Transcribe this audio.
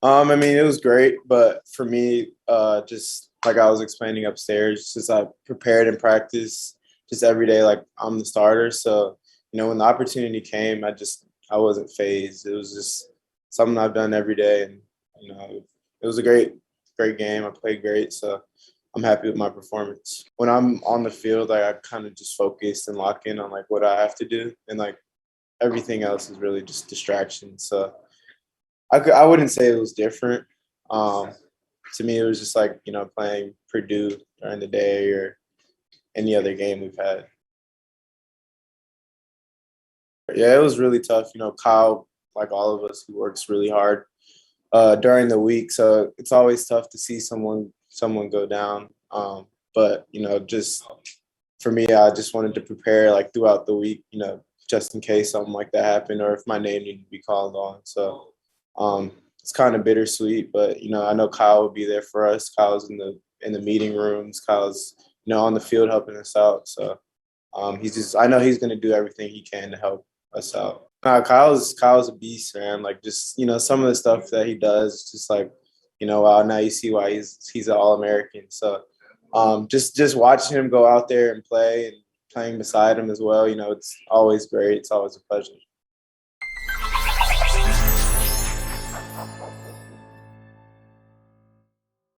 I mean, it was great, but for me, just like I was explaining upstairs, just I prepared and practiced just every day, like I'm the starter. So, when the opportunity came, I wasn't phased. It was just something I've done every day, and it was a great game. I played great, so I'm happy with my performance. When I'm on the field, like I kind of just focus and lock in on like what I have to do, and like everything else is really just distraction. So I wouldn't say it was different. Um, to me, it was just like playing Purdue during the day or any other game we've had. Yeah, it was really tough. Kyle, like all of us, he works really hard during the week, so it's always tough to see someone go down. But just for me, I just wanted to prepare like throughout the week, just in case something like that happened or if my name needed to be called on. So it's kind of bittersweet, but I know Kyle will be there for us. Kyle's in the meeting rooms. Kyle's on the field helping us out. So I know he's gonna do everything he can to help us out. Kyle's a beast, man. Like just some of the stuff that he does, just like wow, now you see why he's an All American. So just watching him go out there and play and playing beside him as well, it's always great. It's always a pleasure.